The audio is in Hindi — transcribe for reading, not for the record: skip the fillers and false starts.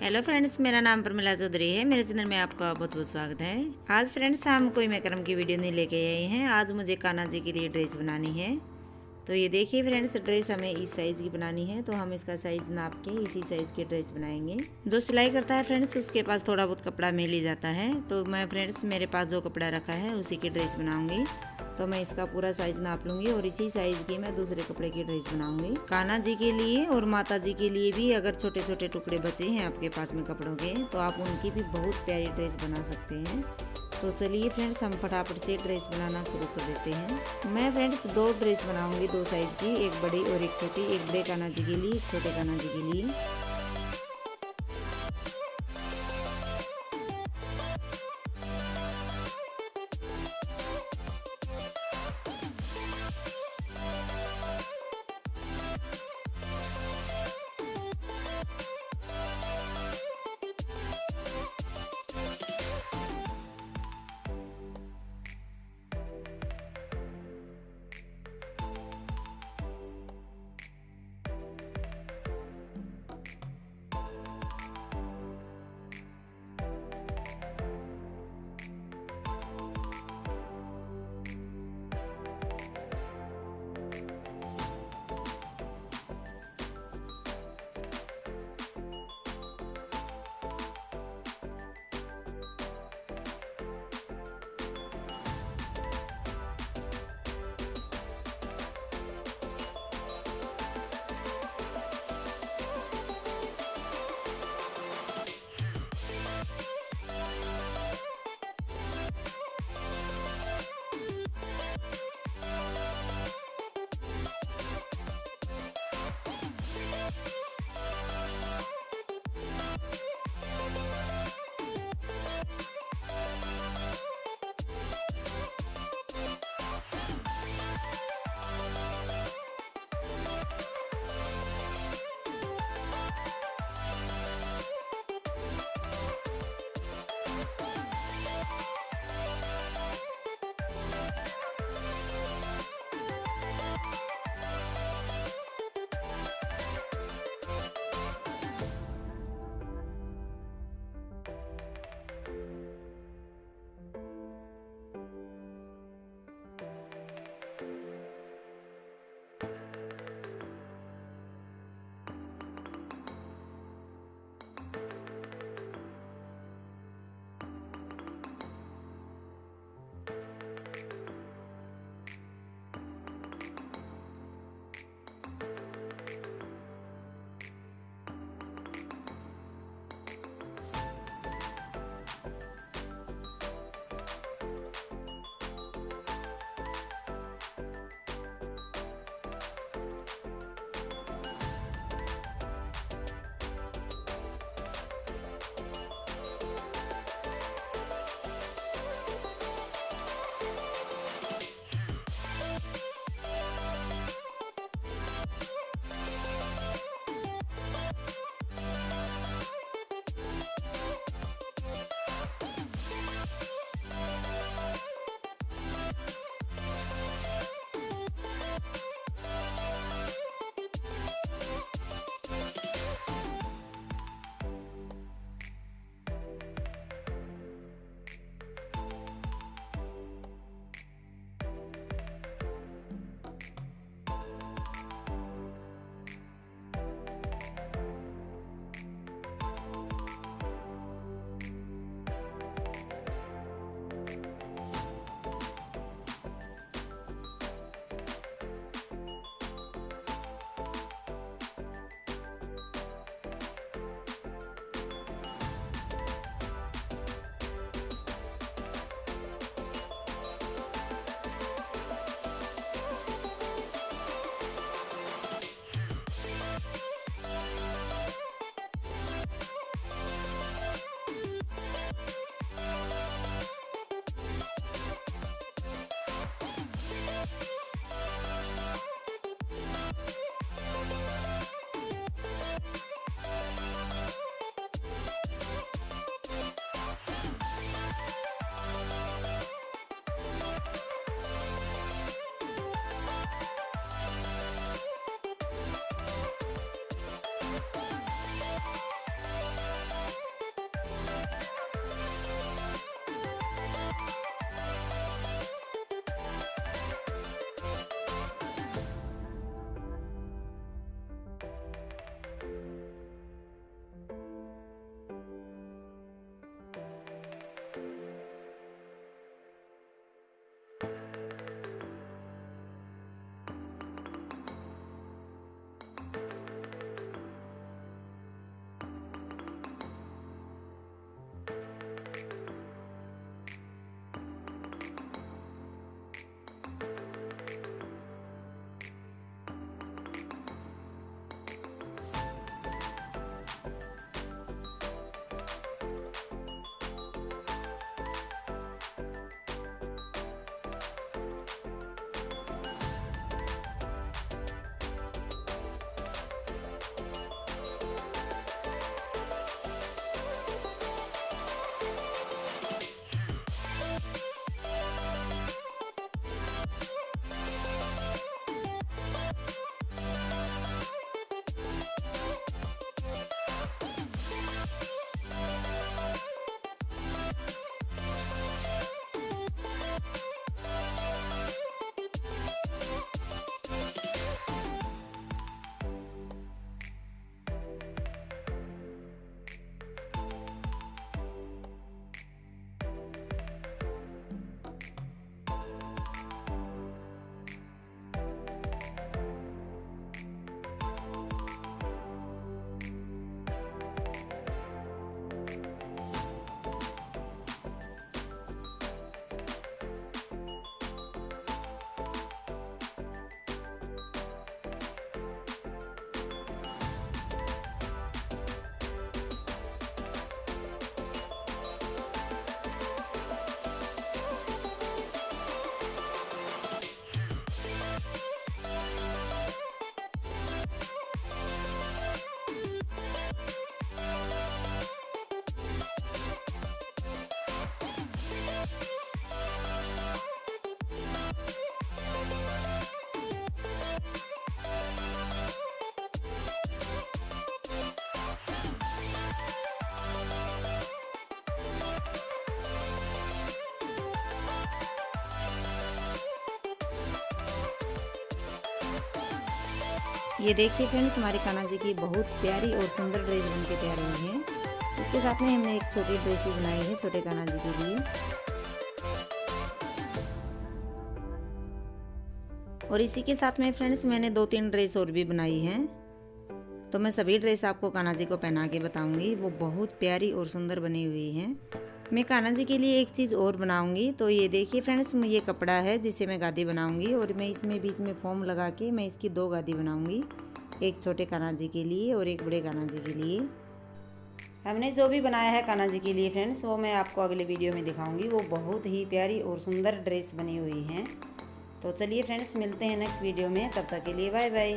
हेलो फ्रेंड्स, मेरा नाम प्रमिला चौधरी है। मेरे चैनल में आपका बहुत बहुत स्वागत है। आज फ्रेंड्स हम कोई मैकरम की वीडियो नहीं लेके आए हैं। आज मुझे कान्हा जी के लिए ड्रेस बनानी है। तो ये देखिए फ्रेंड्स, ड्रेस हमें इस साइज़ की बनानी है, तो हम इसका साइज़ नाप के इसी साइज़ की ड्रेस बनाएंगे। जो सिलाई करता है फ्रेंड्स, उसके पास थोड़ा बहुत कपड़ा मिल ही जाता है। तो मैं फ्रेंड्स, मेरे पास जो कपड़ा रखा है उसी की ड्रेस बनाऊंगी। तो मैं इसका पूरा साइज नाप लूँगी और इसी साइज़ की मैं दूसरे कपड़े की ड्रेस बनाऊंगी। कान्हा जी के लिए और माता जी के लिए भी अगर छोटे छोटे टुकड़े बचे हैं आपके पास में कपड़ों के, तो आप उनकी भी बहुत प्यारी ड्रेस बना सकते हैं। तो चलिए फ्रेंड्स, हम फटाफट से ड्रेस बनाना शुरू कर देते हैं। मैं फ्रेंड्स दो ड्रेस बनाऊंगी, दो साइज़ की, एक बड़ी और एक छोटी। एक बड़े कान्हा जी के लिए, एक छोटे कान्हा जी के लिए। ये देखिए फ्रेंड्स, हमारी कान्हा जी की बहुत प्यारी और सुंदर ड्रेस बन के तैयार हुई है। इसके साथ में हमने एक छोटी ड्रेस भी बनाई है छोटे कान्हा जी के लिए। और इसी के साथ में फ्रेंड्स मैंने 2-3 ड्रेस और भी बनाई हैं। तो मैं सभी ड्रेस आपको कान्हा जी को पहना के बताऊंगी। वो बहुत प्यारी और सुंदर बनी हुई हैं। मैं कान्हा जी के लिए एक चीज़ और बनाऊंगी। तो ये देखिए फ्रेंड्स, ये कपड़ा है जिससे मैं गादी बनाऊंगी और मैं इसमें बीच में फोम लगा के मैं इसकी 2 गादी बनाऊंगी, एक छोटे कान्हा जी के लिए और एक बड़े कान्हा जी के लिए। हमने जो भी बनाया है कान्हा जी के लिए फ्रेंड्स, वो मैं आपको अगले वीडियो में दिखाऊंगी। वो बहुत ही प्यारी और सुंदर ड्रेस बनी हुई हैं। तो चलिए फ्रेंड्स, मिलते हैं नेक्स्ट वीडियो में। तब तक के लिए बाय बाय।